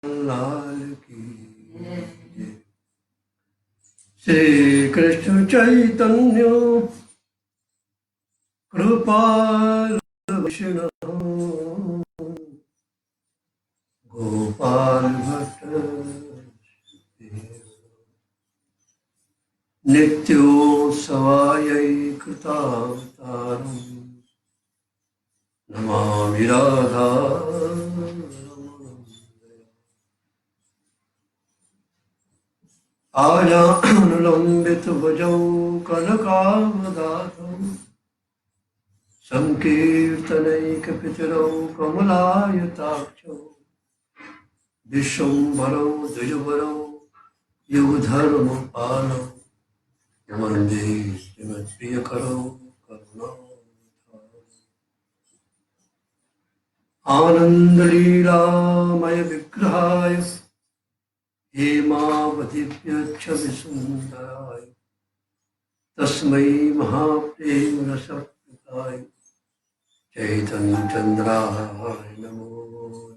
लाल की जय। श्री कृष्ण चैतन्य कृपाल विष्णु गोपाल भट्ट नित्योत्सवायै कृतावतारम् नमामि राधा आजानुलम्बितभुजौ कनकावदातौ संकीर्तनैकपितरौ कमलायताक्षौ विश्वम्भरौ द्विजवरौ युगधर्मपालौ वन्दे श्रीमत्प्रियकरौ करुणावतारौ आनन्दलीलामय विग्रहाय हेमावधिव्यक्षविसुन्दराय तस्मै महाप्रेमरसप्रदाय चैतन्यचन्द्राय नमो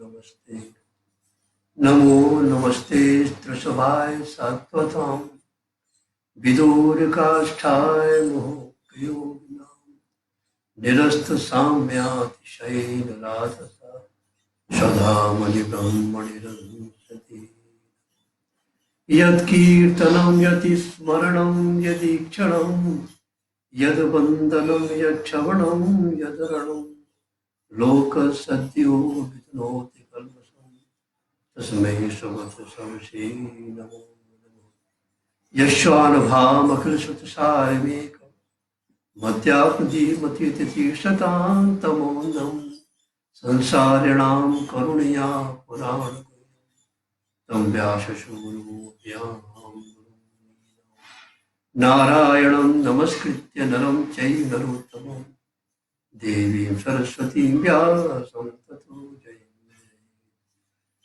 नमस्ते। नमो नमस्ते त्रिसभाय सात्वतां विदूरकाष्ठाय मोहयोगिनां निरस्तसाम्यातिशयेन राधसा सदामणि ब्रह्मणिरंसति यत्कीर्तनं यत्स्मरणं यदीक्षणं यद्वन्दनं यच्छवनं यदरणं लोकसद्यो वितनोति कल्मषं तस्मै सुगतसंसे नमो नमः। यस्वानुभावमखिलश्रुतिसारमेकं मध्यात्मधीमतीतितीर्षतां तमोन्दं संसारिणां करुणया पुराणगुरुं तं व्यासशूरोऽप्यां नारायणं नमस्कृत्य नरं चैव नरोत्तमं देवीं सरस्वतीं व्यासं ततो जयेत्।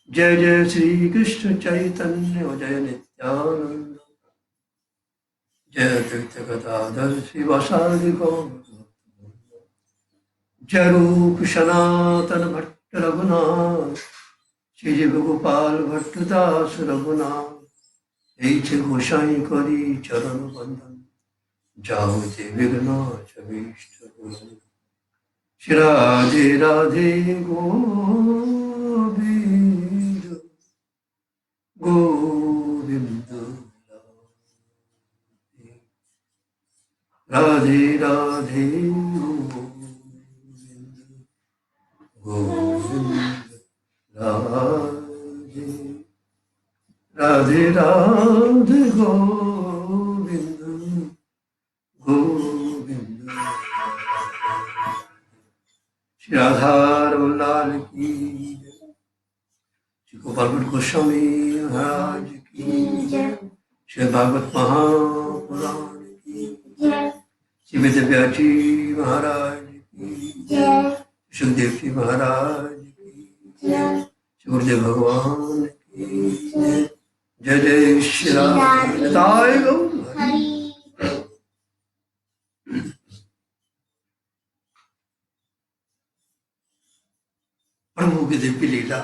जय जय श्री कृष्ण चैतन्य जय नित्यानंद जय अद्वैत गदाधर श्रीवासादि गौर जय रूप सनातन भट्ट रघुनाथ श्री गोपाल भट्ट दास रघुनाथ ऐसे गोसाई करी चरण बंदन जाओ जे विघ्नाच भीष्ट श्री राधे राधे गोविंद गोविंद राधे राधे गोविंद गोविंद राधे राधे राधे गोविंद गोविंद। श्री राधा लाल की श्री गोपाल भट्ट गोस्वामी महाराज की श्री भागवत महापुराण की श्री वेदव्यास जी महाराज की सुखदेव जी महाराज की श्री गुरुदेव भगवान की जय जय श्री राधे गौ। प्रभु की दिव्य लीला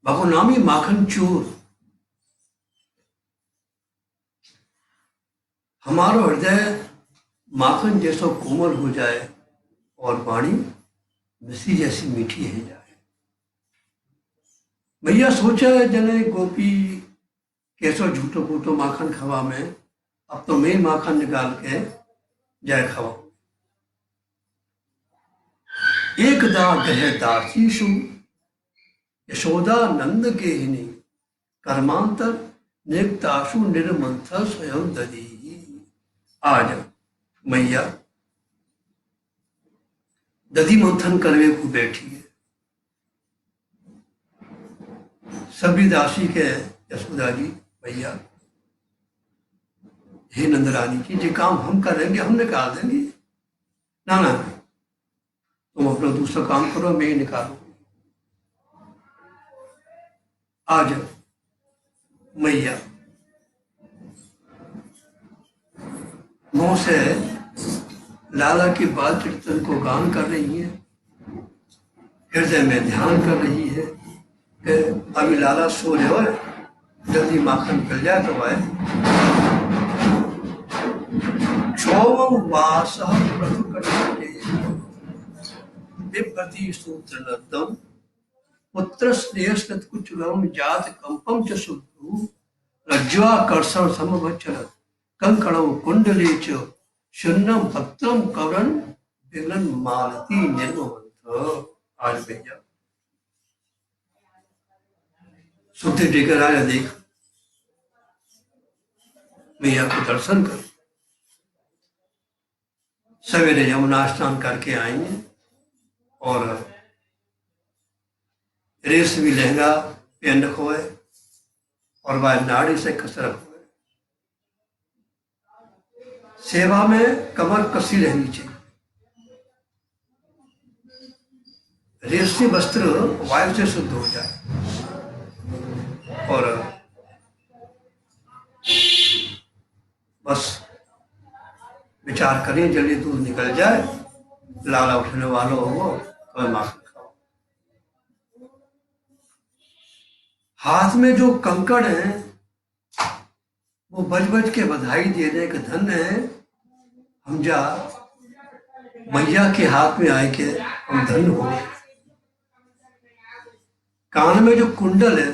बाबू नामी माखन चोर हमारा हृदय माखन जैसा कोमल हो जाए और वाणी मिश्री जैसी मीठी है जाए। भैया सोचा है जने गोपी कैसो झूठो फूटो माखन खवा में अब तो मैं माखन निकाल के जाए खवाऊं। एक दा गहे दासी सु यशोदा नंद के हिनी कर्मांतर निकताशु निर्मंथ स्वयं ददी। आज मैया दधी मंथन करवे को बैठी है। सभी दासी के यशोदा जी भैया हे नंदरानी की जो काम हम करेंगे हम निकाल देंगे। ना ना तुम अपना दूसरा काम करो मैं ही निकालूंगी। आज मैया मुंह से लाला के बाल कीर्तन को गान कर रही है। हृदय में ध्यान कर रही है कि अभी लाला सो रहे हो, जल्दी माखन मिल जाए तो आए। क्षोभम वासः प्रथुकटे बिभ्रति सूत्रलब्धम पुत्र स्नेहस्तत्कुचलम जात कंपम च शुद्धु रज्ज्वाकर्षण समभक्षरत् कंकणम कुंडले च शून्यम भक्तम कवरन विलन मालती निर्ममंथ। आज भैया सुधि टेकर आया, देख मैया को दर्शन कर। सवेरे यमुना स्नान करके आएंगे और रेशमी लहंगा पहन रखो है और वह नाड़ी से कसरत हो। सेवा में कमर कसी रहनी चाहिए। रेशमी वस्त्र वायु से शुद्ध हो जाए और बस विचार करें जल्दी दूध निकल जाए, लाला उठने वालों हो तो माखन खाओ। हाथ में जो कंकड़ है वो बज बज के बधाई देने के धन्य है। हम जा मैया के हाथ में आए के हम धन्य हो गए। कान में जो कुंडल है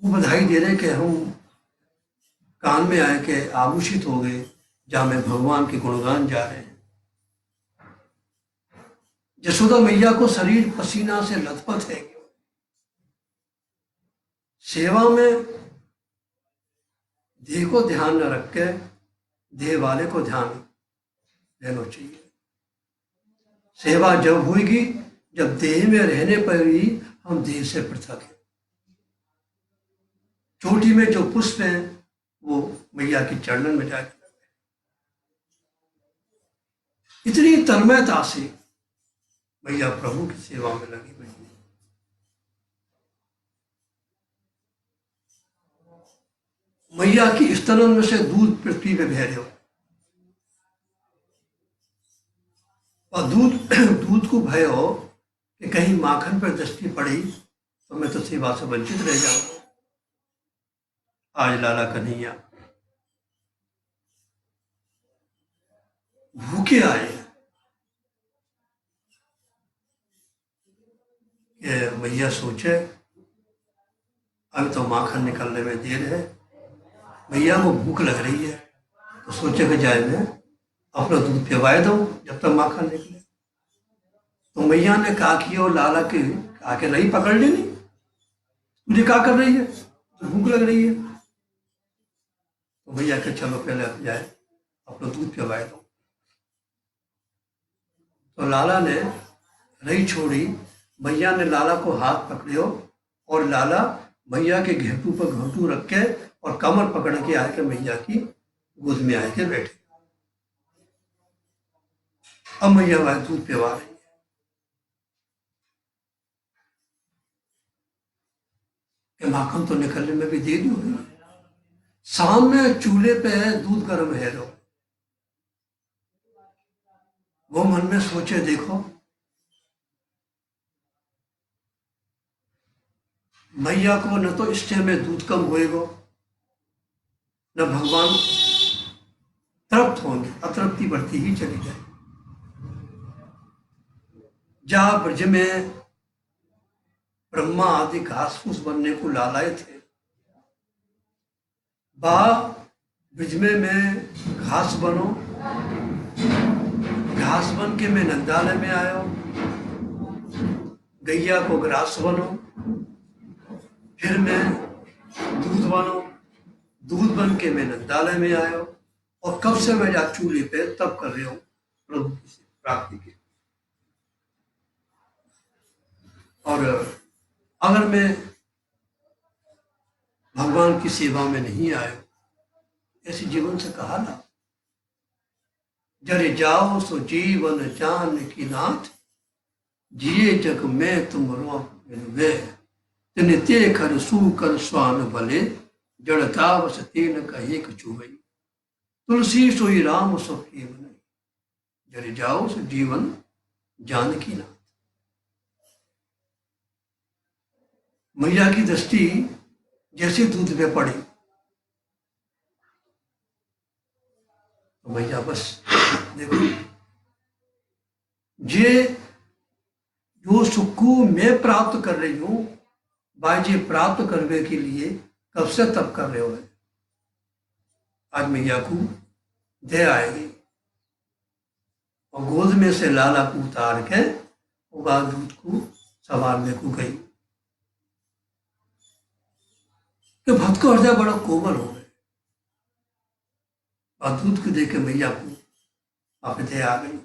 वो बधाई दे रहे कि हम कान में आए के आभूषित हो गए, जहां में भगवान के गुणगान जा रहे हैं। यशोदा मैया को शरीर पसीना से लथपथ है। सेवा में देह को ध्यान न रख के देह वाले को ध्यान देना चाहिए। सेवा जब होगी जब देह में रहने पर ही हम देह से पृथक हैं। चोटी में जो पुष्प है वो मैया की चरणन में जाकर इतनी तन्मयता से मैया प्रभु की सेवा में लगी हुई है। मैया की स्तनन में से दूध पृथ्वी पे बह रहे हो और दूध को भय हो कि कहीं माखन पर दृष्टि पड़ी तो मैं तो सेवा से वंचित रह जाऊंगा। आज लाला कन्हैया भूखे आए कि मैया सोचे अब तो माखन निकलने में देर है, मैया को भूख लग रही है, तो सोचे कि जाए मैं अपना दूध पिवाए दो जब तक माखन निकले। तो मैया ने कहा कि वो लाला के आके रही पकड़ लेनी, तुझे क्या कर रही है, तो भूख लग रही है। तो भैया के चलो पहले अब जाए अपना दूध पिवाए दो। तो लाला ने रही छोड़ी, भैया ने लाला को हाथ पकड़ियो और लाला भैया के घेटू पर घोटू रख के और कमर पकड़ के आके मैया की गोद में आके बैठे। अब मैया वह दूध पिवा रही है। कि माखन तो निकलने में भी देरी हो गई। सामने चूल्हे पे दूध गर्म है रो। वो मन में सोचे देखो मैया को न तो इस में दूध कम होएगा न भगवान तृप्त होंगे, अतृप्ति बढ़ती ही चली जाए। जहां ब्रज में ब्रह्मा आदि घास फूस बनने को लालाए थे, ब्रज में घास बनो, घास बन के मैं नंदालय में आयो, गैया को ग्रास बनो, फिर मैं दूध बनो, दूध बन के मैं नंदालय में आयो और कब से मैं जा चूल्हे पे तब कर रही हूँ प्रभु की प्राप्ति के। और अगर मैं भगवान की सेवा में नहीं आया, ऐसे जीवन से कहा ना, जरे जाओ सो जीवन जान की नाथ, जिए जग में तुम वे तिन ते कर सू कर स्वान भले, जड़ता बस तेन कहे कछु भई, तुलसी सोई राम सो प्रेम नहीं। जरे जाओ सो जीवन जानकी नाथ। मैया की दृष्टि जैसे दूध पे पड़ी तो मैया बस देखो जे जो सुख को मैं प्राप्त कर रही हूं बाजे प्राप्त करने के लिए कब से तब कर रहे हो। आज मैया को दे आएगी और गोद में से लाला को उतार के उगा दूध को संभालने को गई कि भक्त का हृदय बड़ा कोमल हो गए और दूध को देके मैया को आप दे आ गई।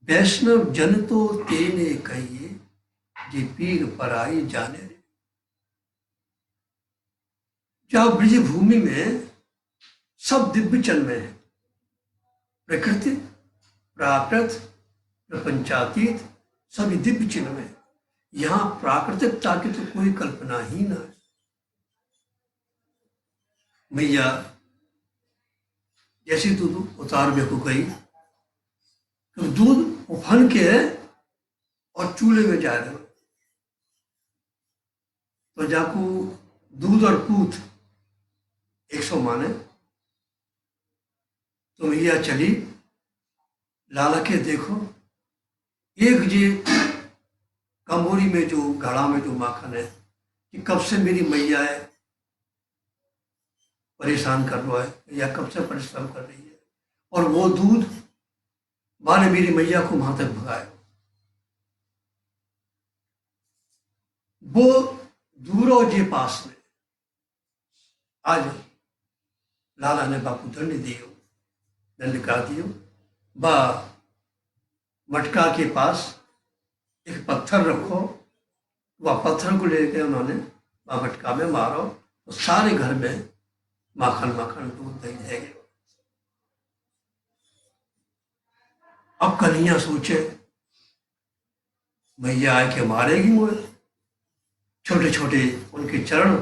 वैष्णव जन तो तेने कहिए जे पीर पराई जाने रे। जहां ब्रज भूमि में सब दिव्य चिन्ह है, प्रकृति प्राकृत प्रपंचातीत सभी दिव्य चिन्ह में, यहां प्राकृतिकता की तो कोई कल्पना ही ना है। मैया जैसे दूध उतारने को गई तो दूध उफन के और चूल्हे में जा रहे तो जाकू दूध और पूत 100 माने तो मैया चली लाला के देखो एक जे कमोरी में जो घड़ा में जो माखन है कि कब से मेरी मैया है परेशान कर रहा है या कब से परिश्रम कर रही है और वो दूध माने मेरी मैया को वहां तक भगाए। वो दूरो जे पास में आज लाला ने बापू दंड दियो दंड का दियो बा मटका के पास एक पत्थर रखो वह पत्थर को लेकर उन्होंने वह मटका में मारो तो सारे घर में माखन माखन दूध दही रह गए। अब कन्हैया सोचे मैया आके मारेगी मुझे, छोटे छोटे उनके चरण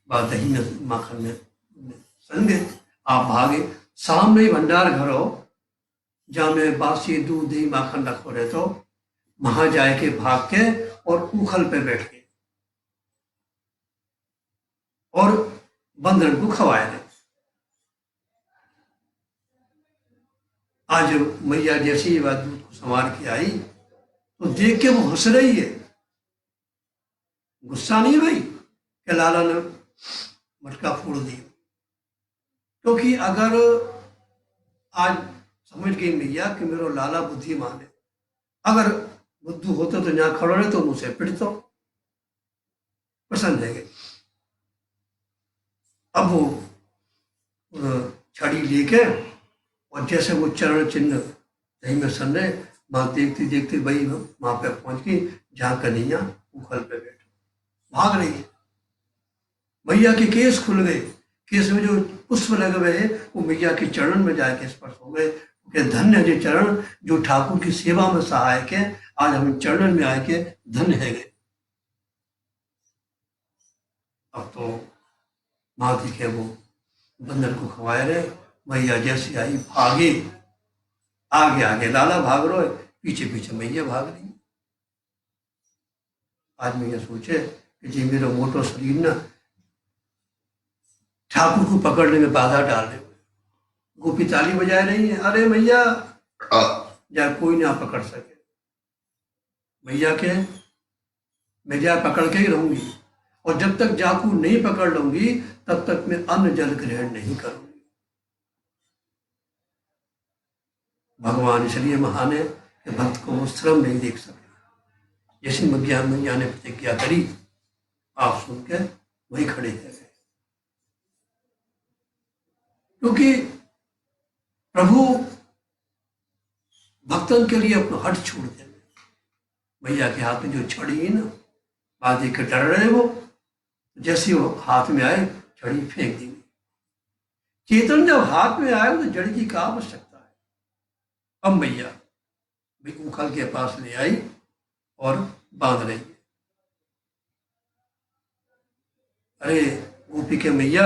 व दही में माखन में संगे आप भागे सामने ही भंडार घर हो जहाँ में बासी दूध दही माखन रखो रहे तो वहां जाए के भाग के और उखल पे बैठ गए और बंदर को खवाए रहे। आज मैया जैसे ही बात दूध को संवार के आई तो देख के वो हंस रही है, गुस्सा नहीं भाई कि लाला ने मटका फोड़ दिया। क्योंकि अगर आज समझ गई मैया कि मेरा लाला बुद्धिमान है, अगर बुद्धू होते तो यहाँ खड़ो रहे तो मुझसे पिटतो पसंद है। अब वो छड़ी लेके और जैसे वो चरण चिन्ह दही में सन रहे वहां देखते देखते भाई वहां पे पहुंच गई जहां कन्हैया उखल पे बैठे भाग रही है। मैया के केस खुल गए, केस में जो पुष्प लगे हुए हैं वो मैया के चरण में जाके स्पर्श हो गए कि धन्य जो चरण जो ठाकुर की सेवा में सहायक है, आज हम चरण में आए के धन्य है गए। अब तो माँ दिखे वो बंदर को खवाए रहे, मैया जैसी आई भागे, आगे आगे लाला भाग रहा है, पीछे पीछे मैया भाग रही है। आज मैया सोचे कि जी मेरा मोटो शरीर ना ठाकुर को पकड़ने में बाधा डाल रहे हुए, गोपी ताली बजाए रही है, अरे मैया जा कोई ना पकड़ सके, मैया के मैं जा पकड़ के ही रहूंगी और जब तक जाकू नहीं पकड़ लूंगी तब तक मैं अन्न जल ग्रहण नहीं करूंगी। भगवान इसलिए महान है कि भक्त को वो श्रम नहीं देख सके। जैसे मैया ने प्रतिज्ञा करी आप सुन के वही खड़े रह गए, क्योंकि प्रभु भक्तन के लिए अपना हट छोड़ दे। मैया के हाथ में जो छड़ी है ना बात देख डर रहे वो, जैसे वो हाथ में आए छड़ी फेंक दी गई। चेतन जब हाथ में आए तो जड़ की क्या आवश्यकता है। अब मैया उखल के पास ले आई और बांध रही है। अरे गोपी के मैया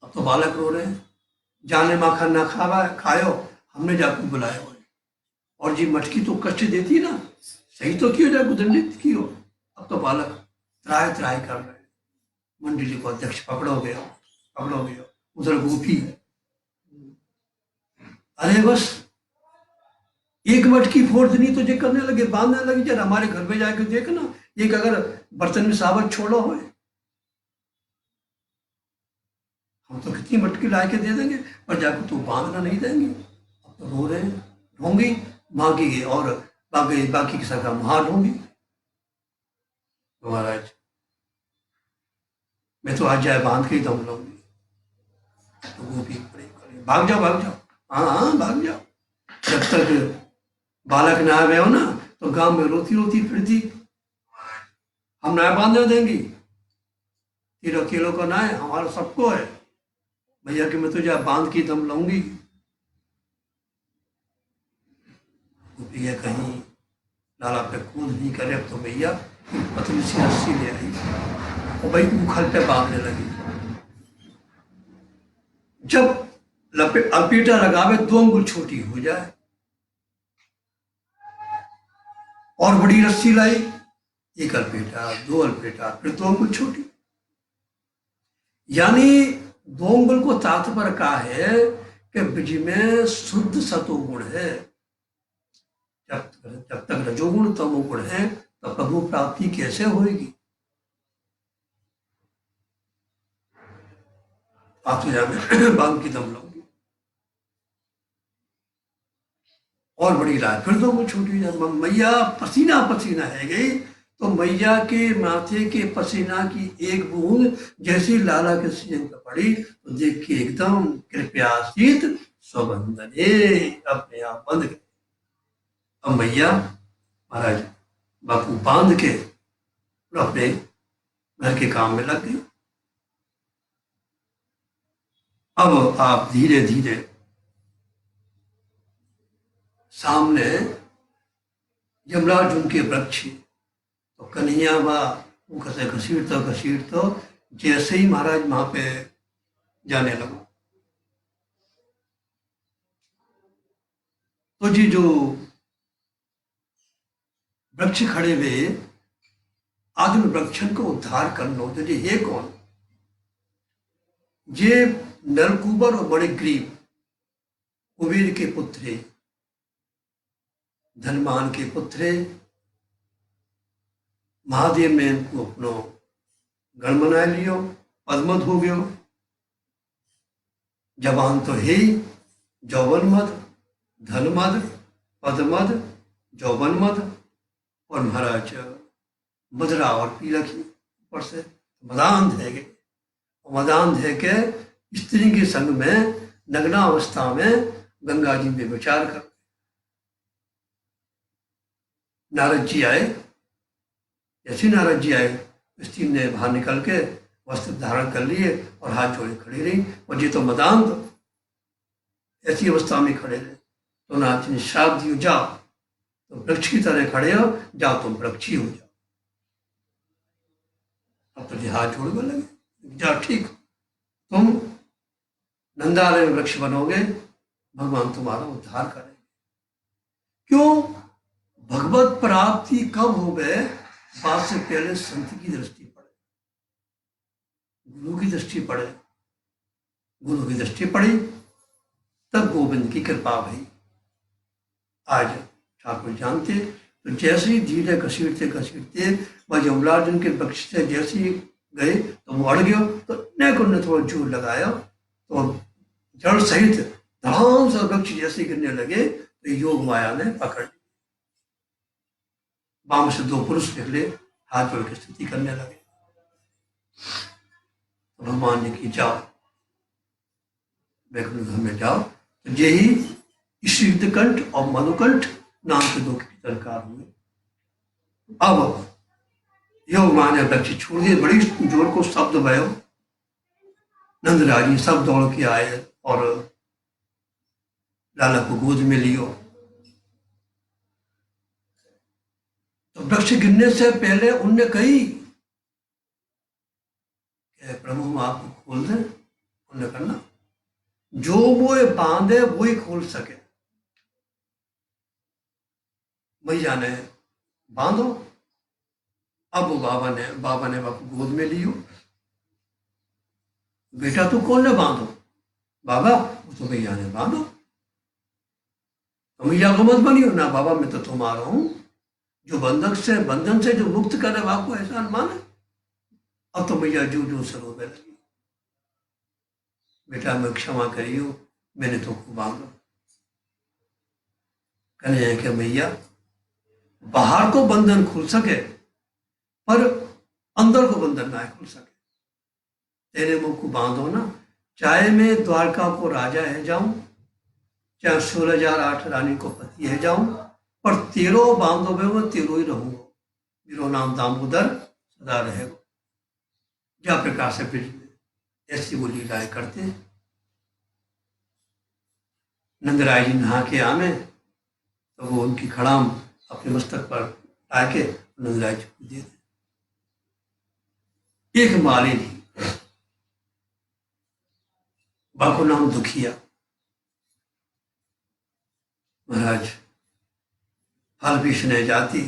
अब तो बालक रो रहे हैं, जाने माखन ना खावा खायो, हमने जाकर बुलाया हुआ। और जी मटकी तो कष्ट देती ना, सही तो क्यों जाए दंडित की हो। अब तो बालक त्राय त्राय कर रहे हैं, मंडली को अध्यक्ष पकड़ोगे पकड़ोगे, उधर गोपी, अरे बस एक मटकी फोड़ देनी तो जे करने लगे, बांधने लगे। जरा हमारे घर में जाकर देखना, एक अगर बर्तन में साबत छोड़ा हो, हम तो कितनी मटकी ला के दे देंगे, पर जाकर तो बांधना नहीं देंगे। अब तो रो रहे हैं, ढोंगी मांगी और बाकी बाकी की सका वहां ढोंगी। तो महाराज मैं तो आज जाए बांध के ही दम लूंगी। तो वो भी भाग जाओ भाग जाओ, हाँ हाँ भाग जाओ। जब तक बालक ना आवे हो ना, तो गांव में रोती रोती फिरती, हम ना बांधने देंगी, तीनों अकेलों का ना है, हमारा सबको है भैया कि मैं तो जा बांध की दम लाऊंगी। भैया कहीं लाला पे कूद नहीं करे, अब तो भैया पतली सी रस्सी ले आई और भाई उखल पे बांधने लगी। जब अल्पेटा लगावे 2 अंगुल छोटी हो जाए, और बड़ी रस्सी लाई, 1 अल्पेटा 2 अल्पेटा फिर 2 अंगुल छोटी। यानी 2 अंगुल को तात्पर्य का है कि बीज में शुद्ध सतोगुण है। जब तक रजोगुण तमोगुण है तो प्रभु प्राप्ति कैसे होगी। आप तो जाने बांध की दम लोगी और बड़ी रात, फिर 2 अंगुल छोटी। मैया पसीना पसीना है गई, तो मैया के माथे के पसीना की एक बूंद जैसी लाला के सीजन पर पड़ी, तो देख के एकदम कृपयाशीत स्वबंधने अपने आप बंद गए। अब मैया महाराज बापू बांध के अपने घर के काम में लग गई। अब आप धीरे धीरे सामने यमराज उनके वृक्ष, तो कन्हैया बा मुख से घसीट तो जैसे ही महाराज वहां पे जाने लगा, तो जी जो वृक्ष खड़े हुए आज उन वृक्षन को उद्धार कर लो, तो जी ये कौन, ये नलकुबर और बड़े गरीब कुबेर के पुत्र, धनमान के पुत्र, महादेव ने इनको अपनो गण बना लियो, पदमद हो गयो। जवान तो है ही, जौवन मद, धन मद, पदमद, जौवन मद, और महाराज मदरा और पीलक ऊपर से मदान है के, मदान है के स्त्री के संग में नग्ना अवस्था में गंगा जी में विचार कर। नारद जी आए, जैसे नारद जी आए, स्त्री ने बाहर निकल के वस्त्र धारण कर लिए और हाथ जोड़े खड़ी रही, और ये तो मदान तो ऐसी अवस्था में खड़े रहे। तो नाथ ने श्राप दियो, जाओ तो वृक्ष की तरह खड़े हो, जाओ तुम वृक्ष ही हो जाओ। अब तो हाथ जोड़ने लगे, जाओ ठीक, तुम नंदालय में वृक्ष बनोगे, भगवान तुम्हारा उद्धार करेंगे। क्यों? भगवत प्राप्ति कब हो गए, बात से पहले संत की दृष्टि पड़े, गुरु की दृष्टि पड़े, गुरु की दृष्टि पड़ी, तब गोविंद की कृपा भई। आज ठाकुर जानते, तो जैसे ही धीरे घसीटते वह यमलार्जुन के वृक्ष से जैसे ही गए तो वो अड़ गया, तो नेकुर ने थोड़ा जोर लगाया, तो जड़ सहित धड़ाम से वृक्ष जैसे गिरने लगे, तो योग माया ने पकड़ ली। बाम से 2 पुरुष निकले, हाथ जोड़ के स्तुति करने लगे। तो भगवान ने की जाओ वैकुंठ धाम में जाओ, तो यही शीतकंठ और मधुकंठ नाम के 2 कीर्तनकार हुए। अब योग माया ने वृक्ष छोड़ दिए, बड़ी जोर को शब्द भयो, नंदराजी सब दौड़ के आए और लाला को गोद में लियो। तो वृक्ष गिरने से पहले उनने कही प्रभु हम आपको खोल दें, उन्होंने करना जो वो बांधे वो ही खोल सके। मैया ने बांधो। अब वो बाबा ने बापू गोद में लियो। बेटा तू कौन ने बांधो? बाबा वो तो मैया ने बांधो। तो मैया को मत बनियो ना बाबा, मैं तो तुम्हारा हूं, जो बंधन से जो मुक्त करे आपको एहसान माने। अब तो मैया जू जू से रोने लगी, बेटा मैं क्षमा करियो, मैंने तो खूब बांधो। कहने हैं कि मैया बाहर को बंधन खुल सके पर अंदर को बंधन ना खुल सके। तेरे मुंह को बांधो ना, चाहे मैं द्वारका को राजा है जाऊं, चाहे 16,008 रानी को पति है जाऊं, पर तेरो बांधो में वो तेरो ही रहूंगा, मेरो नाम दामोदर सदा रहेगा। जा प्रकार से ब्रिज में ऐसी वो लीलाएं करते। नंदराय जी नहा के आने तो वो उनकी खड़ाम अपने मस्तक पर आके नंदराय जी को दे दे। एक माली थी, बाको नाम दुखिया। महाराज फल बेचने जाती,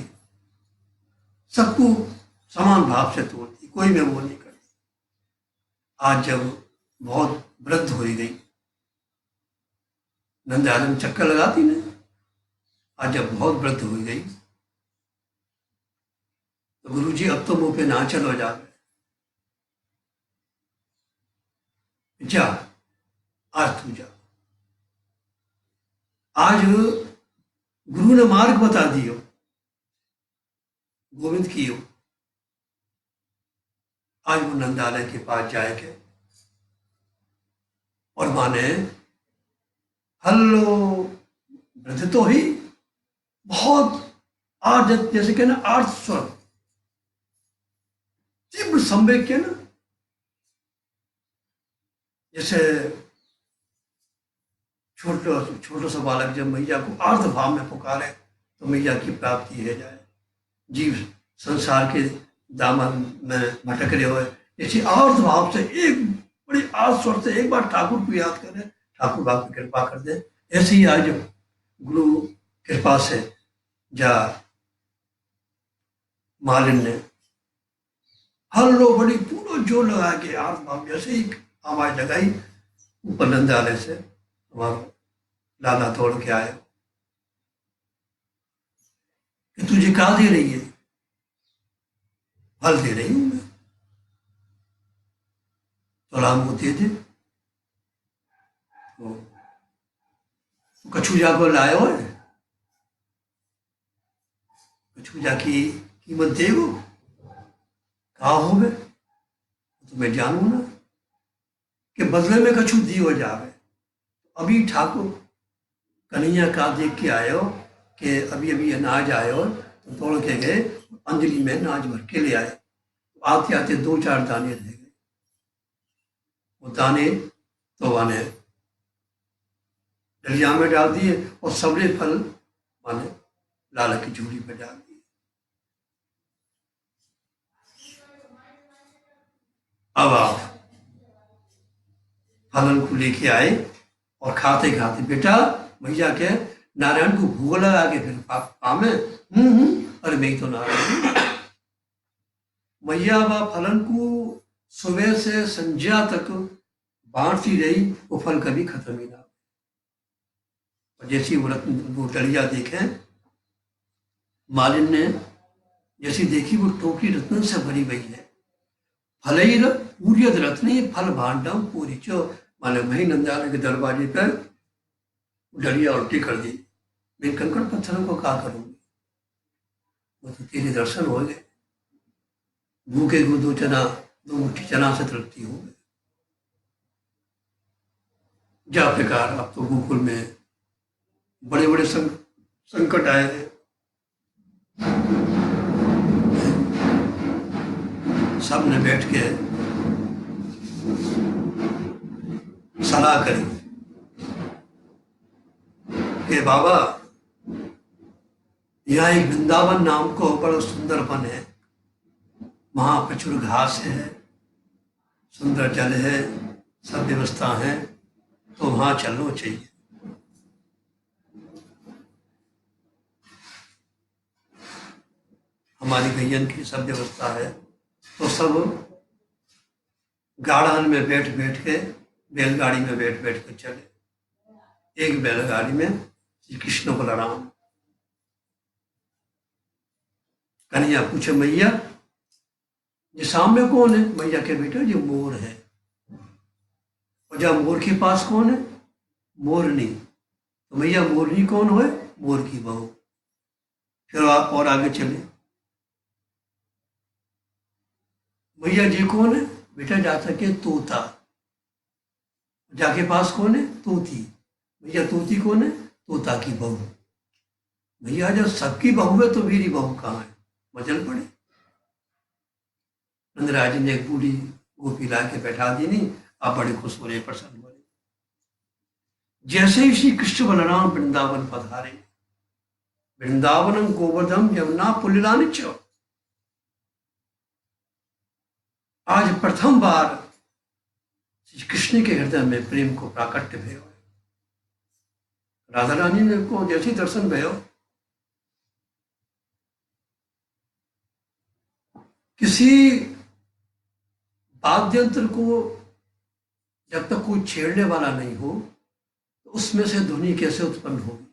सबको समान भाव से तोड़ती, कोई में वो नहीं करती। आज जब बहुत वृद्ध हो गई, नंद आदम चक्कर लगाती ने, आज जब बहुत वृद्ध हो गई तो गुरु जी अब तो मुंह पे ना चलो जा, जा आज तू जा। आज गुरु ने मार्ग बता दियो, गोविंद की हो। आज वो नंदालय के पास जाएंगे और माने हल्लो वृद्ध तो ही बहुत आर्ज, जैसे कहना आर्ज स्वर, तीव्र संवेग के ना, जैसे छोटा सा बालक जब मैया को अर्ध भाव में पुकारे तो मैया की प्राप्ति है जाए। जीव संसार के दामन में भटक रहे हुए, इसी अर्ध भाव से एक बड़ी आर्ज स्वर से एक बार ठाकुर को याद करें, ठाकुर बाप की कृपा कर दे। ऐसे ही आज गुरु कृपा से जा मालिन ने हल्लो बड़ी पूरा जोर लगा के आर्ध भाव जैसे ही आवाज लगाई, ऊपर नंदालय से हमारा लाला दौड़ के आए कि तुझे क्या दे रही है? फल दे रही हूं मैं, सलाम को दे दे। तो कछुजा को लाए हो, कछुजा की कीमत देगो, कहा हो गए तो मैं जानू ना कि बदले में कछु दी हो जावे। अभी ठाकुर कन्हैया का देख के आए हो कि अभी अभी अनाज आए हो, तो दौड़ के गए अंजलि में अनाज भर के ले आए। तो आते आते 2-4 दाने रह गए, वो दाने तो माने डलिया में डाल दिए और सबरे फल माने लाला की झोली पर डाल दिए। अब आप फलन को लेके आए और खाते खाते बेटा भैया के नारायण को भूख लगा के फिर पामे, अरे मैं तो नारायण मैया व फलन को सुबह से संध्या तक बांटती रही, वो फल कभी खत्म ही ना। और जैसी वो डलिया देखे मालिन ने, जैसी देखी वो टोकरी रत्न से भरी गई है, फलई पूरियत रत्नी फल भांडम पूरी चो, माने वही नंदालय के दरवाजे पर डलिया उल्टी कर दी। मैं कंकड़ पत्थरों को क्या करूंगी, वो तो तेरे दर्शन हो गए, भूखे को 2 मुट्ठी चना से तृप्ति हो गए। जा प्रकार अब तो गोकुल में बड़े बड़े संकट आए हैं, सब ने बैठ के सलाह करी कि बाबा यहाँ एक वृंदावन नाम को बड़ा सुंदर वन है, वहाँ प्रचुर घास है, सुंदर जल है, सब व्यवस्था है, तो वहाँ चलना चाहिए। हमारी गैयन की सब व्यवस्था है, तो सब गाड़न में बैठ बैठ के, बैलगाड़ी में बैठ बैठ के चले। एक बैलगाड़ी में श्री कृष्ण बलराम। कन्हैया पूछे, मैया ये सामने कौन है? मैया के बेटे ये मोर है। और जब मोर के पास कौन है? मोरनी। तो मैया मोरनी कौन हुए? मोर की बहू। फिर आप और आगे चले, मैया जी कौन है? बेटा जा सके तोता। जाके पास कौन है? तोती। भैया तोती कौन है? तोता की बहू। भैया जब सबकी बहू है तो मेरी बहू कहाँ है? मचल पड़े। नंदराज ने एक बूढ़ी गोपी ला के बैठा दी। नहीं, आप बड़े खुश हो रहे, प्रसन्न हो रहे। जैसे ही श्री कृष्ण बलराम वृंदावन पधारे, वृंदावनम गोवर्धन यमुना पुलिलानिच, आज प्रथम बार श्री कृष्ण के हृदय में प्रेम को प्राकट्य भयो। राधा रानी ने को जैसी दर्शन भयो, किसी वाद्य यंत्र को जब तक कोई छेड़ने वाला नहीं हो तो उसमें से ध्वनि कैसे उत्पन्न होगी?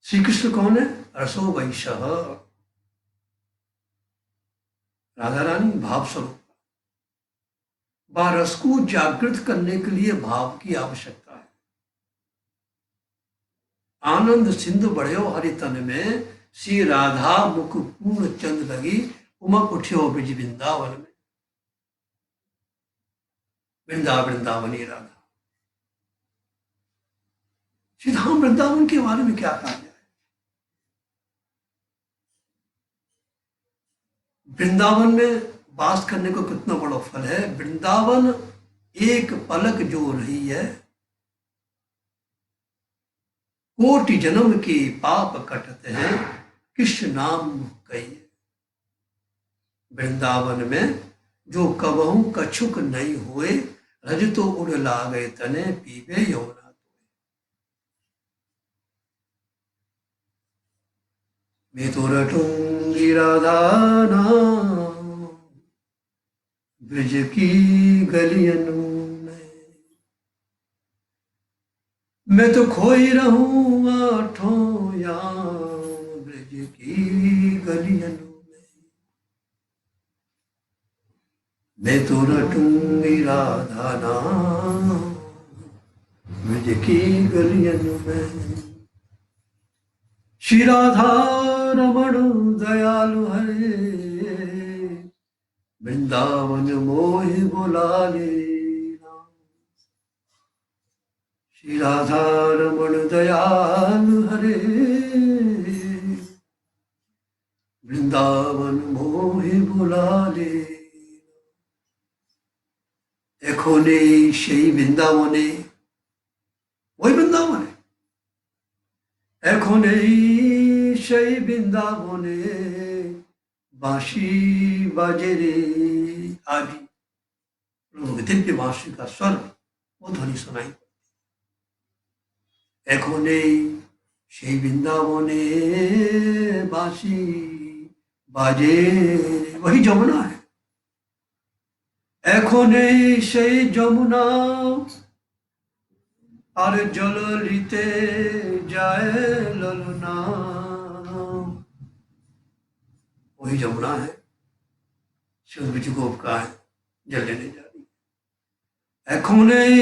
श्री कृष्ण कौन है? रसो वैशः, राधा रानी भाव स्वरूप। रस को जागृत करने के लिए भाव की आवश्यकता है। आनंद सिंधु बढ़ो हरितन में, श्री राधा मुख पूर्ण चंद लगी, उमक उठ्यो ब्रिज वृंदावन में। वृंदावनी राधा। श्री धाम वृंदावन के बारे में क्या कहा जाए? वृंदावन में वास करने को कितना बड़ा फल है। वृंदावन एक पलक जो रही है, कोटि जन्म के पाप कटते हैं, कृष्ण नाम कही। वृंदावन में जो कबहू कछुक नहीं हुए, रज तो उड़ लागे तने, पीवे यमुना। मैं तो रटूंगी राधा नाम, ब्रज की गलियनों में। मैं तो खोई रहूं आठों याम, ब्रज की गलियनों में। मैं तो रटूंगी राधा नाम, ब्रज की गलियनों में। श्री राधा रमण दयालु हरे, वृंदावन मोहि बुलाले। श्री राधा रमण दयालु हरे, वृंदावन मोहि बुलाले। एखोने সেই বৃন্দাবনে, ওই বৃন্দাবনে, এখন এই সেই বৃন্দাবনে, बांशी बाजे रे आदि लोग दिव्य बांशी का स्वर वो ध्वनि सुनाई। এখন এই সেই বৃন্দাবনে, बांशी बाजे, वही जमुना है। এখন এই সেই যমুনা, আর জল লিতে যায় ললনা। वही जमुना है, शिव ब्रज गोप का है, जल लेने जा रही। এখন এই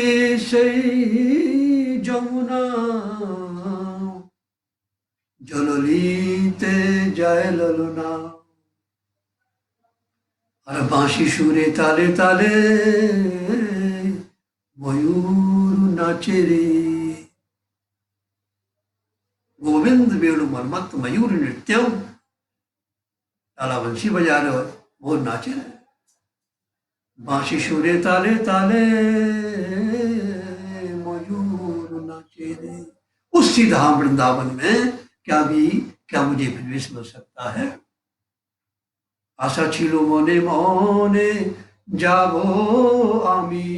সেই যমুনা, জল লিতে যায় ললনা। আর বাঁশি সুরে তালে তালে, मयूर नाचे रे। गोविंद वेणु मन्मत्त मयूर नृत्यम, ताला बंशी बजा रहे हो, मोर नाचे रहे। बांशी सुरे ताले ताले, मयूर नाचे रे। उस सीधा वृंदावन में क्या मुझे प्रवेश मिल सकता है? आशा छिलो मने मने, जाबो आमी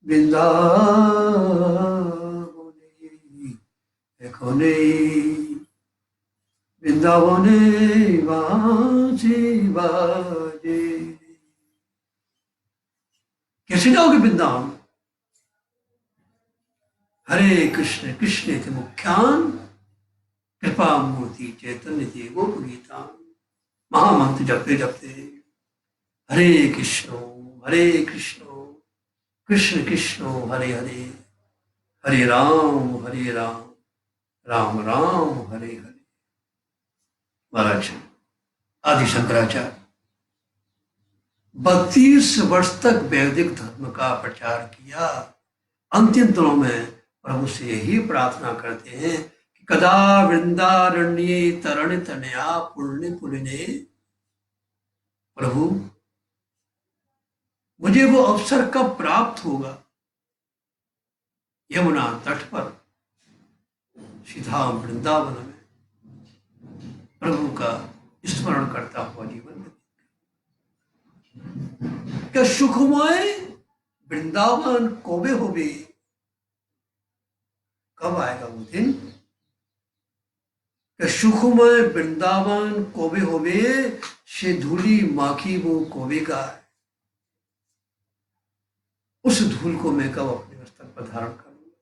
বৃন্দাবনে। এখন এই वृंदावने बांसी बाजे। कैसे जाओगे वृंदावन? हरे कृष्ण कृष्ण थे मुख्यान कृपा मूर्ति चैतन्य थे गोप गीता। महामंत्र जपते जपते हरे कृष्ण कृष्ण कृष्ण हरे हरे, हरे राम राम राम हरे हरे। महाराज आदि शंकराचार्य 32 वर्ष तक वैदिक धर्म का प्रचार किया। अंतिम दिनों में प्रभु से यही प्रार्थना करते हैं कि कदा वृंदारण्ये तरण तनया पुण्य पुलिने। प्रभु मुझे वो अवसर कब प्राप्त होगा यमुना तट पर सीधाम वृंदावन में प्रभु का स्मरण करता हुआ जीवन में। क्या सुखमय वृंदावन कोबे होबे। कब आएगा वो दिन? क्या सुखमय वृंदावन कोबे होबे से धूली माखी वो कोबे का है। उस धूल को मैं कब अपने मस्तक पर धारण करूंगा?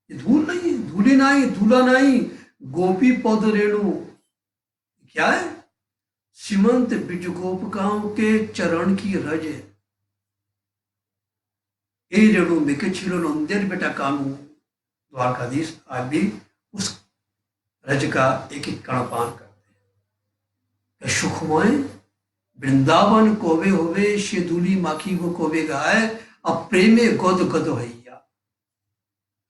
ये धूल नहीं, धूली नहीं, धूला नहीं, गोपी पद रेणु। क्या है? सीमंत बिज गोपिकाओं के चरण की रज है। ए रेणु मिके छिलो नंदेर बेटा कानू। द्वारकाधीश आज भी उस रज का एक एक कण पान करते हैं। सुखमय वृंदावन कोबे होवे से धूली माखी को कोबे गाय। अब प्रेमे गोद गद हैया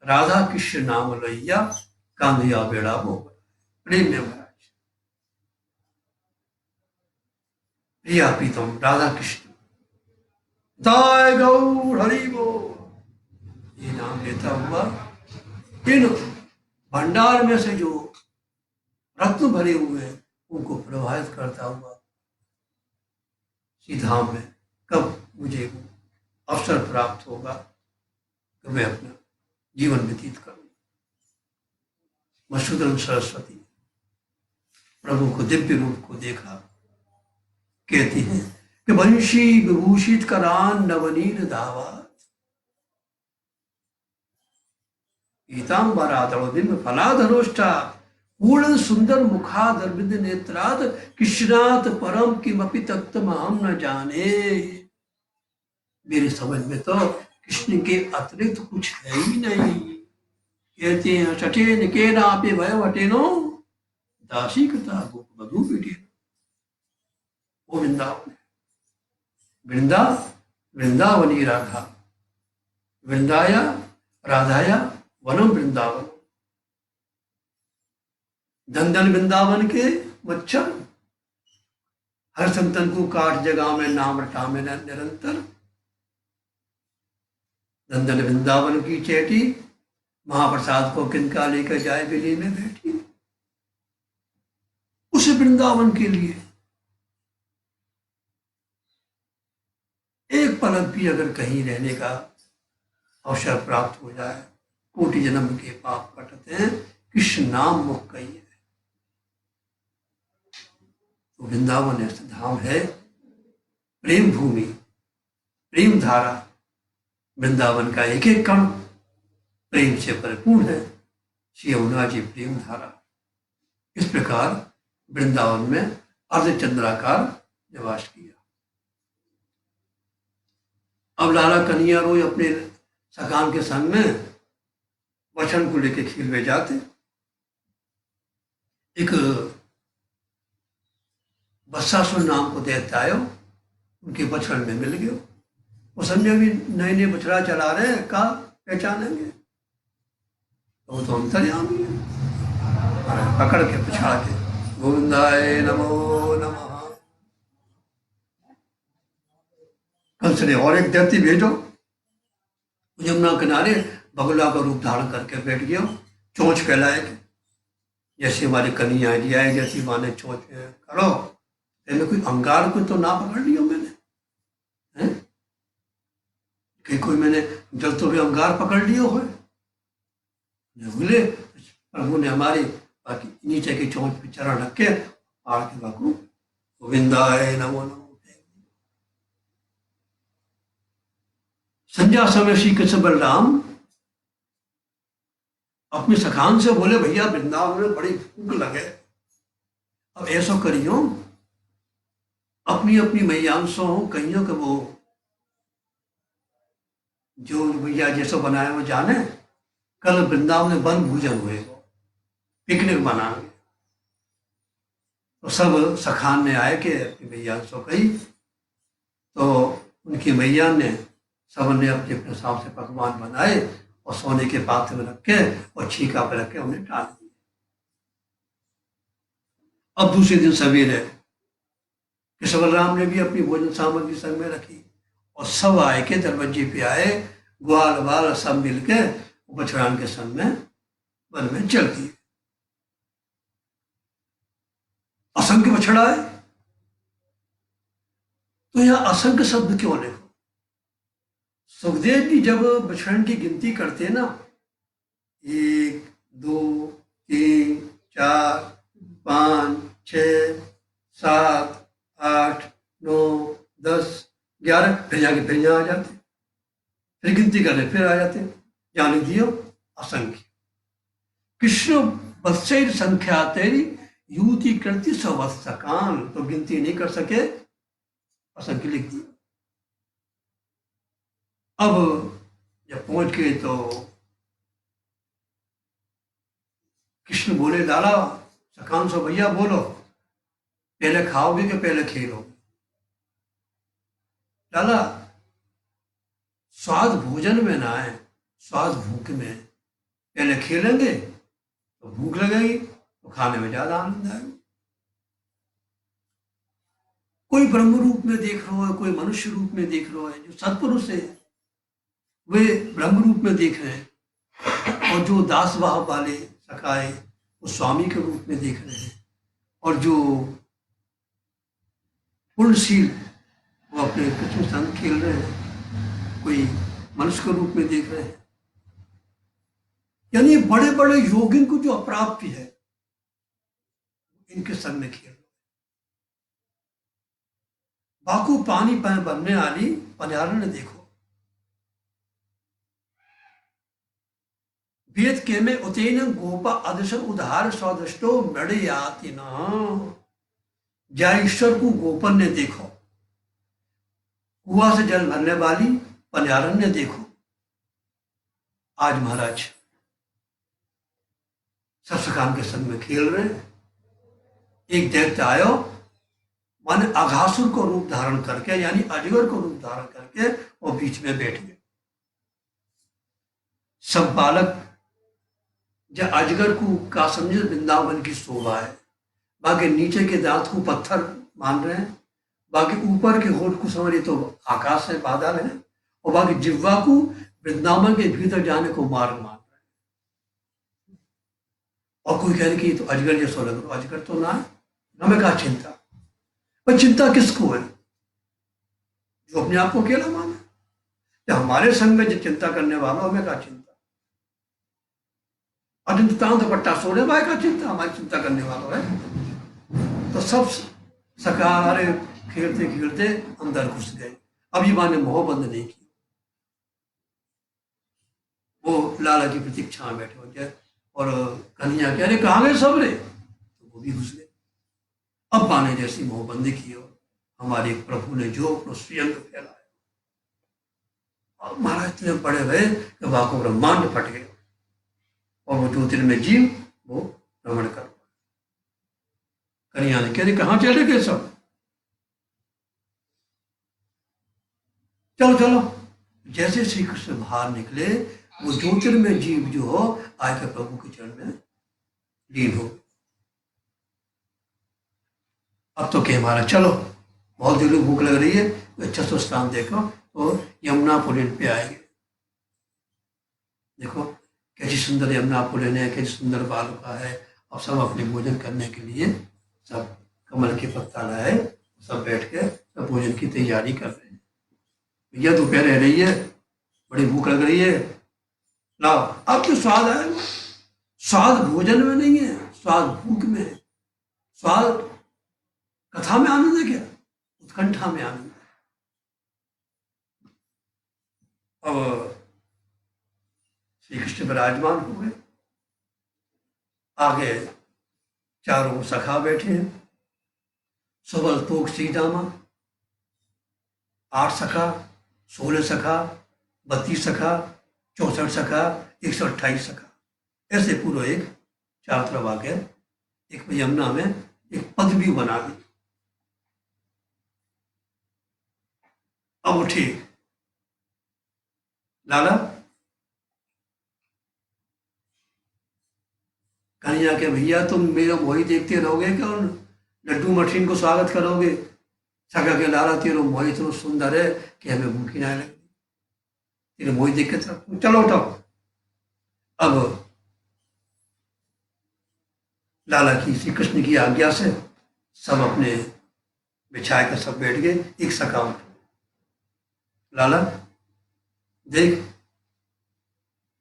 राधा कृष्ण नाम लैया कांधिया बेड़ा वो। प्रेम में महाराज प्रिया प्रीतम राधा कृष्ण दाय गौर हरि बोल, ये नाम लेता हुआ इन भंडार में से जो रत्न भरे हुए हैं उनको प्रवाहित करता हुआ सीधाम में कब मुझे वो अवसर प्राप्त होगा कि मैं अपना जीवन व्यतीत करूं। मधुसूदन सरस्वती प्रभु को दिव्य रूप को देखा, कहती हैं कि वंशी विभूषित करान नवनील दावा पीताम्बरा तड़ोदिम फलाधरोष्ठा पूर्ण सुंदर मुखादर्विद नेत्राद कृष्णात परम किमपि तत्तम हम न जाने। मेरे समझ में तो कृष्ण के अतिरिक्त कुछ है ही नहीं। कहते हैं सठेन के नापे भय वटेनो दासी कथा गोप बधू बेटे। वो वृंदावन वृंदावनी राधा वृंदाया राधाया वनम वृंदावन। दंदन वृंदावन के मच्छर हर संतन को काट जगह में नाम रटा में निरंतर। दंदन वृंदावन की चेटी महाप्रसाद को किनका लेकर जाए बिली में बैठी। उस वृंदावन के लिए एक पलक भी अगर कहीं रहने का अवसर प्राप्त हो जाए कोटि जन्म के पाप कटते हैं। कृष्ण नाम मुख कही है तो वृंदावन ऐसा धाम है, प्रेम भूमि, प्रेम धारा। वृंदावन का एक एक कण प्रेम से परिपूर्ण है। श्री यमुना जी प्रेम धारा। इस प्रकार वृंदावन में अर्धचंद्राकार निवास किया। अब लाला कन्हैया रोज अपने सकाम के संग में वचन को लेकर खील में जाते। एक बत्सासुर नाम को दैत्य आयो, उनके बछड़न में मिल गयो। वो समझे भी नए नए बछड़ा चला रहे हैं, का पहचानेंगे तो वो तो अंतर्यामी है। पकड़ के पिछड़ा के गोविंदाय नमो नमः। कंस ने और एक दैत्य भेजो। यमुना किनारे बगुला का रूप धारण करके बैठ गया। चोंच फैलाए जैसे हमारी कन्हैया जी आए, जैसी माँ ने चोंच करो तेने कोई अंगार को तो ना पकड़ लियो मैंने हैं? कि कोई मैंने जल तो भी अंगार पकड़ लियो हो। बोले प्रभु ने हमारी बाकी नीचे की चोंच पे चरण रख के पहाड़ के बाकू गोविंदाय नमो नमो। संध्या समय श्री कृष्ण बलराम अपने सखान से बोले, भैया वृंदावन में बड़ी भूख लगे, अब ऐसा करियो अपनी अपनी मैयांसों कहियो कि वो जो भैया जैसा बनाए वो जाने, कल वृंदावन में वन भोजन हुए, पिकनिक बनाएंगे। तो सब सखान ने आए कि अपनी मैयांसों कही, तो उनकी मैया ने सबने अपने अपने हिसाब से पकवान बनाए और सोने के पात्र में रख के और छीका पे रख के उन्हें डाल दिए। अब दूसरे दिन सवेरे कृष्ण बलराम ने भी अपनी भोजन सामग्री संग में रखी और सब आए के दरवाजे पे आए, ग्वाल बाल सब मिलके बछड़ान के संग में वन में चल दिए। असंख्य बछड़ा है, तो यहां असंख्य शब्द क्यों लिखो? सुखदेव जी जब बछड़न की गिनती करते हैं ना, 1 2 3 4 5 6 7 8 9 10 11, फिर जाके फिर यहाँ आ जाते, फिर गिनती करने फिर आ जाते, जाने दियो असंख्य। कृष्ण बत्सैर संख्या तेरी युति कृति सवत्सकान, तो गिनती नहीं कर सके, असंख्य लिख दिया। अब जब पहुंच गए तो कृष्ण बोले, लाला सखान सो भैया बोलो, पहले खाओगे कि पहले खेलोगे? लाला स्वाद भोजन में ना है, स्वाद भूख में। पहले खेलेंगे तो भूख लगेगी, तो खाने में ज्यादा आनंद आएगा। कोई ब्रह्म रूप में देख रहा है, कोई मनुष्य रूप में देख रहा है, जो सत्पुरुष है वे ब्रह्म रूप में देख रहे हैं, और जो दास भाव वाले सखाए वो स्वामी के रूप में देख रहे हैं, और जो पूर्णशील वो अपने कृष्ण संग खेल रहे हैं, कोई मनुष्य के रूप में देख रहे हैं। यानी बड़े बड़े योगिन को जो अप्राप्ति है इनके संग में खेल रहे। बाकू पानी बनने वाली पन्यारण ने देखो, वेद के में उतेन गोपा अदृश उधार स्वदृष्टो मृड़याति न, जय ईश्वर को गोपन ने देखो, कुआ से जल भरने वाली पन्यारण ने देखो। आज महाराज सब सखान के संग में खेल रहे, एक दैत्य आयो, माने अघासुर को रूप धारण करके, यानी अजगर को रूप धारण करके वो बीच में बैठ गए। सब बालक जब अजगर को का समझे वृंदावन की शोभा है, बाकी नीचे के दांत को पत्थर मान रहे हैं, बाकी ऊपर के होठ को समझे तो आकाश से बादल है, और बाकी जिह्वा को वृंदावन के भीतर जाने को मार्ग मान रहे हैं। और कोई कह रहे कि तो अजगर जैसा लग रहा, अजगर तो ना है, हमें कहा चिंता, पर चिंता किसको है? जो अपने आप को अकेला माने। या हमारे संग में जो चिंता करने वाला, हमें कहा चिंता। अचिंतांत पट्टा सोने भाई का चिंता, हमारी चिंता करने वाला है। तो सब सकारे खेलते खेलते अंदर घुस गए। अभी माँ ने मोह बंद नहीं की, वो लाला की प्रतीक्षा में बैठे हो जाए, और कन्हैया कह रहे कहाँ गए सब रे, तो वो भी घुस गए। अब माँ ने जैसी मोह बंदी की हो, हमारे प्रभु ने जो अपना स्वयं फैलाया, अब महाराज इतने बड़े हुए कि वहां को ब्रह्मांड फट गए, और वो ज्योतिर्मय जीव वो भ्रमण कर। कन्हैया ने कह रहे कहाँ चले गए सब, चलो चलो। जैसे श्री कृष्ण बाहर निकले, वो ज्योतिर्मय जीव जो हो आके प्रभु के चरण में लीन हो। अब तो कह महाराज चलो, बहुत देर भूख लग रही है, तो अच्छा सा स्थान देखो, तो यमुना पुलिन पे आएंगे। देखो कैसी सुंदर यमुना पुलिन है, कैसी सुंदर बालुका है, और सब अपने भोजन करने के लिए सब कमल के पत्ता लाए, सब बैठ के सब भोजन की तैयारी कर रहे हैं। भैया दोपहर रह रही है, बड़ी भूख लग रही है, लाओ। अब तो स्वाद आएगा, स्वाद भोजन में नहीं है, स्वाद भूख में है, स्वाद कथा में आनंद है क्या, उत्कंठा में आनंद है। अब श्री कृष्ण विराजमान हो गए, आगे चारों सखा बैठे हैं, सबल तोक सीदामा, 8 सखा, 16 सखा, 32 सखा, 64 सखा, 128 सखा, ऐसे पूरा एक चारों तरफ आ गए। एक यमुना में एक पदवी बना दी। अब उठे लाला, कन्हैया के भैया तुम मेरा मोही देखते रहोगे क्या, उन लड्डू मठीन को स्वागत करोगे। सका के लाला तेरो मोही इतना सुंदर है कि हमें भूखी ना लगे, तेरे मोही देख के चलो उठो। अब लाला की, श्री कृष्ण की आज्ञा से सब अपने बिछाए कर सब बैठ गए। एक सखा उठ, लाला देख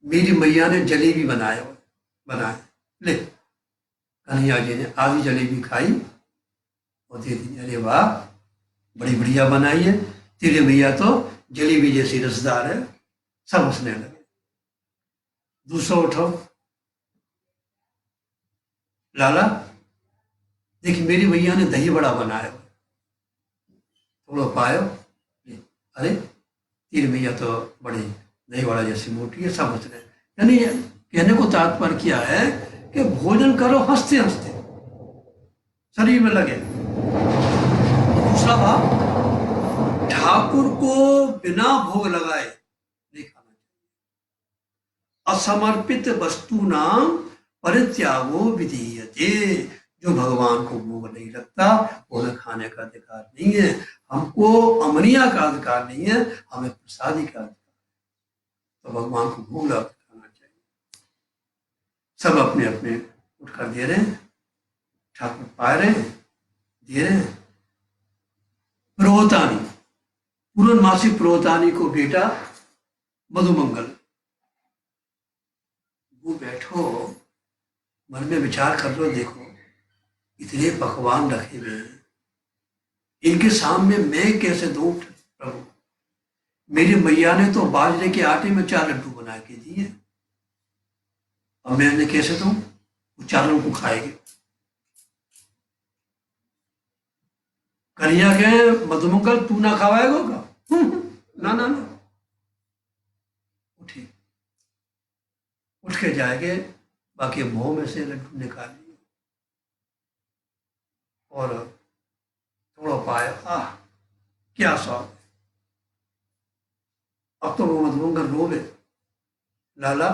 मेरी मैया ने जलेबी बनाए ले। कन्हैया जी ने आधी जलेबी खाई और दे दी। अरे वाह, बड़ी बढ़िया बनाई है, तेरे भैया तो जलेबी जैसी रसदार है। सब हंसने लगे। दूसरा उठो, लाला देखिए मेरी भैया ने दही बड़ा बनाया, थोड़ा पायो। अरे तेरी भैया तो बड़ी दही बड़ा जैसी मोटी है। सब हंस रहे। यानी कहने को तात्पर्य क्या है कि भोजन करो हंसते हंसते, शरीर में लगे। दूसरा भाव, ठाकुर को बिना भोग लगाए नहीं खाना चाहिए। असमर्पित वस्तु नाम परित्यागो विधीयते। जो भगवान को भोग नहीं लगता वो हमें खाने का अधिकार नहीं है, हमको अमनिया का अधिकार नहीं है, हमें प्रसादी का अधिकार। तो भगवान को भोग लगा खाना चाहिए। सब अपने अपने उठकर दे रहे हैं, ठाकुर पा रहे हैं, दे रहे हैं। प्रोहतानी, पूर्णमासी प्रोहतानी को बेटा मधुमंगल, वो बैठो मन में विचार कर लो, देखो इतने पकवान रखे हुए हैं, इनके सामने मैं कैसे दूं प्रभु। मेरी मैया ने तो बाजरे के आटे में 4 लड्डू बना के दिए, अब मैं इन्हें कैसे दूं, वो चारों को खाएंगे। कन्हैया के मधुमंगल तू ना खावाएगा का? ना ना ना। उठे, उठ के जाएंगे, बाकी मुंह में से लड्डू निकाल लिए और थोड़ा पाया, आह क्या स्वाद। अब तो वो मधुमंगल रोवे, लाला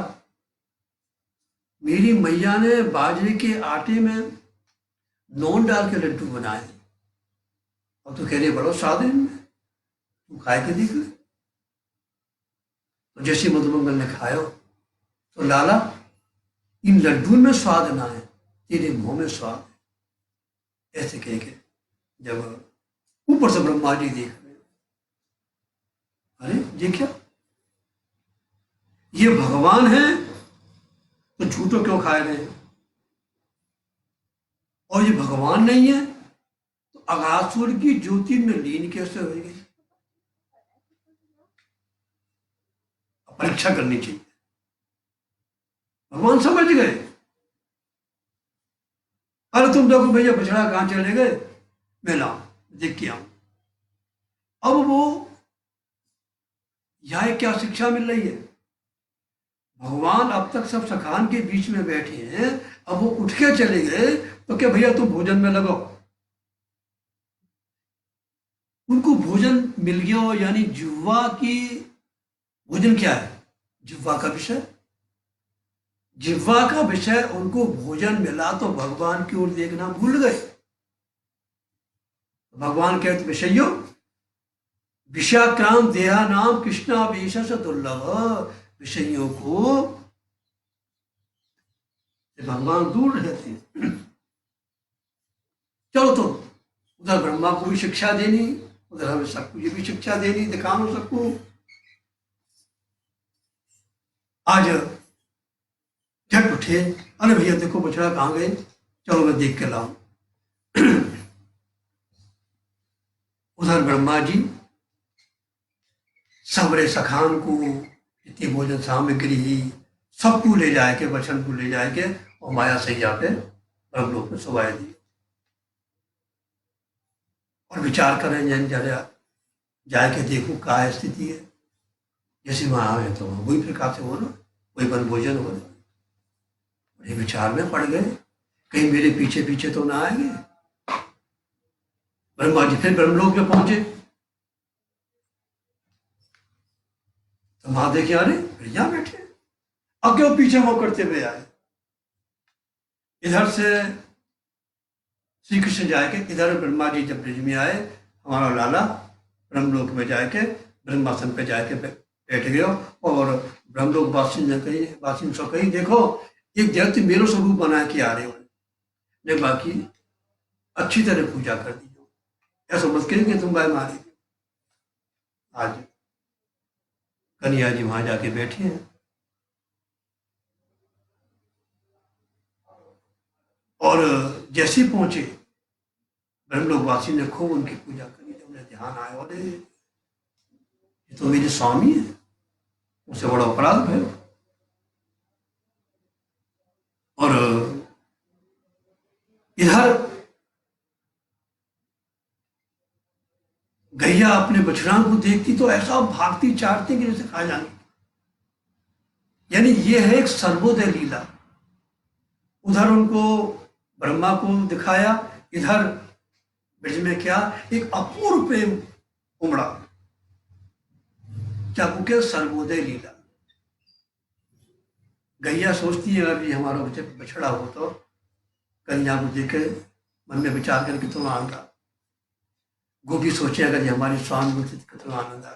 मेरी मैया ने बाजरे के आटे में नून डाल के लड्डू बनाए, अब तो कह रहे बड़ो स्वाद है इनमें, तू खाए के देख ले। तो जैसे मधुमंगल ने खाया तो लाला इन लड्डू में स्वाद ना है, तेरे मुंह में स्वाद है। ऐसे कह के जब ऊपर से ब्रह्मा जी देख रहे, अरे ये क्या, ये भगवान है तो झूठो क्यों खाए रहे हैं, और ये भगवान नहीं है तो अगासुर की ज्योति में लीन कैसे हो गई। परीक्षा करनी चाहिए। भगवान समझ गए, अरे तुम देखो भैया बछड़ा कहां चले गए, मैं लाऊं देख के आऊं। अब वो यह क्या शिक्षा मिल रही है, भगवान अब तक सब सखान के बीच में बैठे हैं, अब वो उठ के चले गए तो क्या भैया तुम भोजन में लगो। उनको भोजन मिल गया हो, यानी जिह्वा की भोजन क्या है, जिह्वा का विषय, जिह्वा का विषय उनको भोजन मिला तो भगवान की ओर देखना भूल गए। भगवान कहते विषयो विषाक्रांत देहा नाम कृष्णावेश से दुर्लभ। विषयों को भगवान दूर रहते हैं। चलो तो उधर ब्रह्मा को भी शिक्षा देनी, उधर हमें सबको ये भी शिक्षा देनी, दिखाओ सबको। आज झट उठे, अरे भैया देखो बछड़ा कहाँ गए, चलो मैं देख के लाऊं। उधर ब्रह्मा जी सबरे सखान को इतनी भोजन सामग्री ही सबको ले जाए के, वचन को ले जाए के और माया सैया पे ब्रह्मलोक में सुवाए दी और विचार करें जन जरा जाए के देखो क्या स्थिति है। जैसे वहां है तो वही प्रकार से हो ना, वही वन भोजन हो रहा। बड़े विचार में पड़ गए, कहीं मेरे पीछे पीछे तो ना आएंगे। ब्रह्मा जी फिर ब्रह्मलोक में पहुंचे तो वहां देखे अरे भैया बैठे, अब क्यों पीछे वो करते हुए आए। इधर से श्री कृष्ण जाके, इधर ब्रह्मा जी जब ब्रिज में आए, हमारा लाला ब्रह्मलोक में जाके ब्रह्मासन पे जाके बैठ गया और ब्रह्मलोक वासिन से कही देखो एक देवती मेरो स्वरूप बना के आ रहे हो, ने बाकी अच्छी तरह पूजा कर दी, ऐसा मत करेंगे तुम भाई मारे। आज कन्हैया जी वहां जाके बैठे हैं और जैसे ही पहुंचे ब्रह्मलोक वासी ने खूब उनकी पूजा करी। जब उन्हें ध्यान आया, अरे ये तो मेरे स्वामी है, उसे बड़ा अपराध है। और इधर गैया अपने बछड़ा को देखती तो ऐसा भागती चाटती कि जैसे खा जाएंगे। यानी ये है एक सर्वोदय लीला। उधर उनको ब्रह्मा को दिखाया, इधर ब्रज में क्या एक अपूर्व प्रेम उमड़ा, क्या क्या सर्वोदय लीला। गैया सोचती है अगर ये हमारा बछड़ा हो तो कन्या को देखे मन में विचार करके कितना आनंद आ। गोपी सोचे अगर ये हमारी स्वामी होती तो कितना आनंद आ,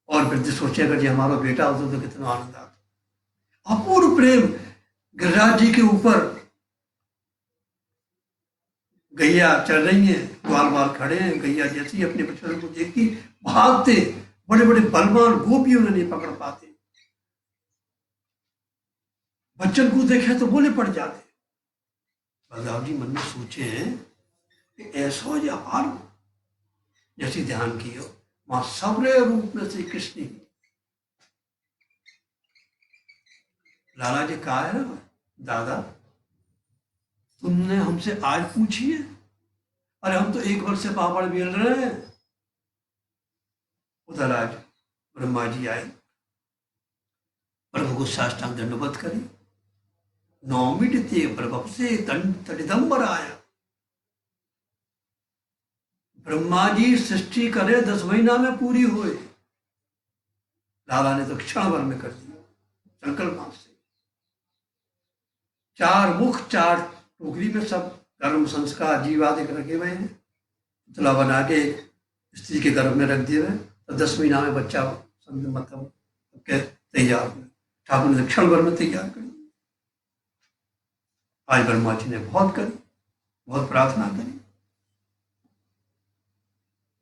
और वृद्ध सोचे अगर ये हमारा बेटा होता तो कितना आनंद आता। अपूर्व प्रेम गिरिराज जी के ऊपर। गैया चल रही है, ग्वाल बाल खड़े हैं, गैया जैसे ही अपने बछड़े को देखती भागते, बड़े बड़े बलवान गोपी उन्हें नहीं पकड़ पाते, बच्चन को देखे तो बोले पड़ जाते। बलदाव जी मन में सोचे कि ऐसा हो या हार जैसी ध्यान की हो, वहां सबरे रूप में श्री कृष्ण ही। लाला जी कहा है दादा तुमने हमसे आज पूछी है, अरे हम तो एक वर्ष से पापड़ बेल रहे हैं। उधर आज ब्रह्मा जी आए, प्रभु को साष्टांग दंडवत करी, नौमिट ते प्रभु से तड़िदंबर आया। ब्रह्मा जी सृष्टि करे 10 महीना में पूरी हुए, लाला ने तो क्षण भर में कर दिया संकल्प से। 4 मुख 4 टोकरी में सब कर्म संस्कार जीवादिक रखे हुए हैं, पुतला बना के स्त्री के गर्भ में रख दिए हुए, तो 10 महीना में बच्चा मतलब तैयार हुआ। ठाकुर ने क्षण भर में तैयार कर दिया। आज ब्रह्मा जी ने बहुत करी, बहुत प्रार्थना करी,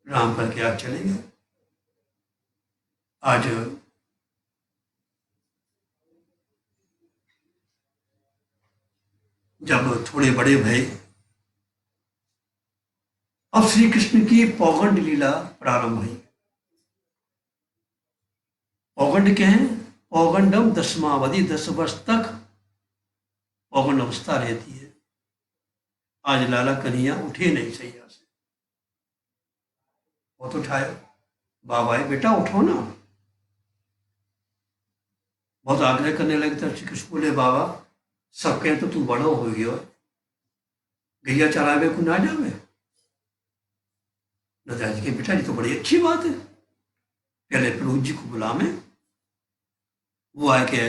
राम करके आज चले गए। आज जब थोड़े बड़े भय, अब श्री कृष्ण की पौगंड लीला प्रारंभ हुई। पौगंड क्या है? पौगंडम 10वावधि, 10 वर्ष तक पौगंड अवस्था रहती है। आज लाला कन्हैया उठे नहीं सैया से, बहुत उठाया, बाबा बेटा उठो ना, बहुत आग्रह करने लगे। तो श्री कृष्ण बोले बाबा सब कहें तो तू बड़ो हो गया, गैया चरावे को ना जावे। नदाजी के बेटा जी तो बड़ी अच्छी बात है, पहले प्रभु जी को बुला में, वो आके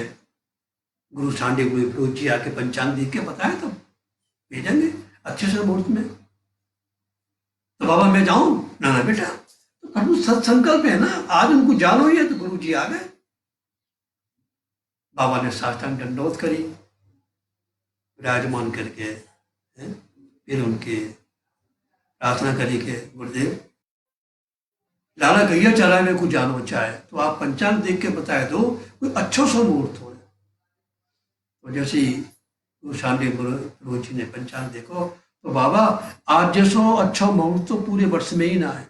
गुरु सांडे हुए प्रभु जी आके पंचांग देख के बताया तो भेजेंगे अच्छे से मुहूर्त में। तो बाबा मैं जाऊं ना? ना बेटा, तो प्रभु सत्संकल्प है ना, आज उनको जानो ही है। तो गुरु जी आ गए, बाबा ने साष्टांग दंडोत करी, विराजमान करके फिर उनके प्रार्थना करी के गुरुदेव लाला गैया चरावे को जानो चाहे तो आप पंचांग देख के बताए दो, कोई अच्छा सा मुहूर्त हो। तो जैसे तो शांति रोजी ने पंचांग देखो तो बाबा आज जैसो अच्छा मुहूर्त तो पूरे वर्ष में ही ना है।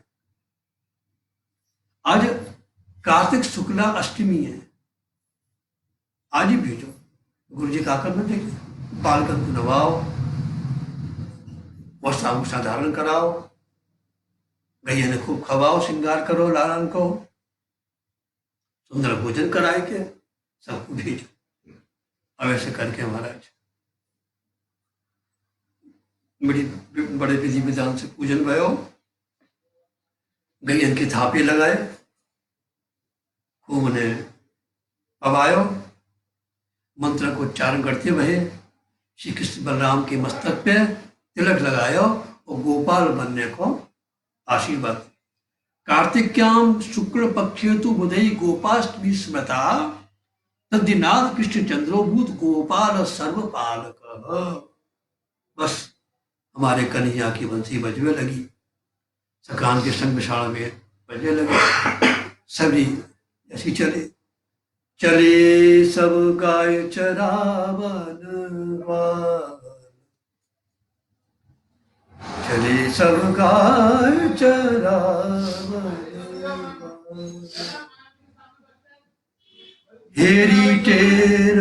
आज कार्तिक शुक्ला अष्टमी है, आज ही भेजो। गुरु जी का करना देखिए, बालक को नवाओ, वस्त्र धारण कराओ, गैया ने खूब खवाओ, श्रृंगार करो, लालन को सुंदर भोजन कराए के सबको भेजो। अब ऐसे करके महाराज बड़ी बड़े विधि विधान से पूजन भयो, गैयन की थापे लगाए, खूब उन्हें पवायो, मंत्र को उच्चारण करते हुए श्री कृष्ण बलराम के मस्तक पे तिलक लगायो और गोपाल बनने को आशीर्वाद। कार्तिक्याम शुक्ल पक्षेतु बुधई गोपाष्टमी स्मृता तद्दिनाथ कृष्ण चंद्रोभूत गोपाल सर्वपालक। बस हमारे कन्हैया की बंसी बजने लगी, सकान के संग विशाल में बजने लगे, सभी ऐसी चले चले सब गाय चरावन चले सब गाय चरावन हेरी टेर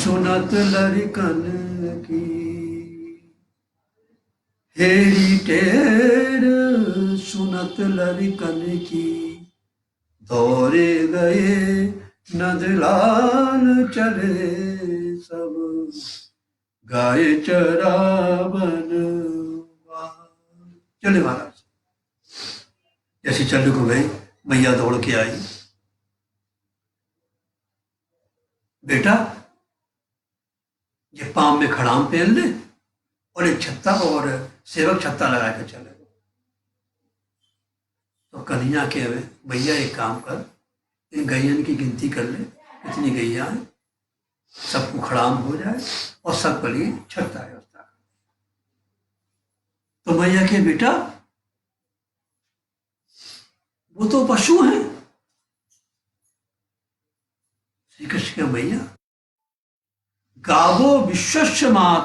सुनत लड़कन की, हेरी टेर सुनत लड़कन की, दौड़े गए नदलाल चले सब गाय चरावन। चले महाराज जैसे चल को गई, मैया दौड़ के आई, बेटा ये पाँव में खड़ाम पहन ले और एक छत्ता और सेवक छत्ता लगा के चले। तो कन्हैया के भैया एक काम कर, इन गैयन की गिनती कर ले, कितनी गैया है, सबको खड़ाम हो जाए और सबके लिए छत्ता व्यवस्था कर। तो भैया के बेटा वो तो पशु हैं। श्री कृष्ण के भैया गावो विश्वस्य मात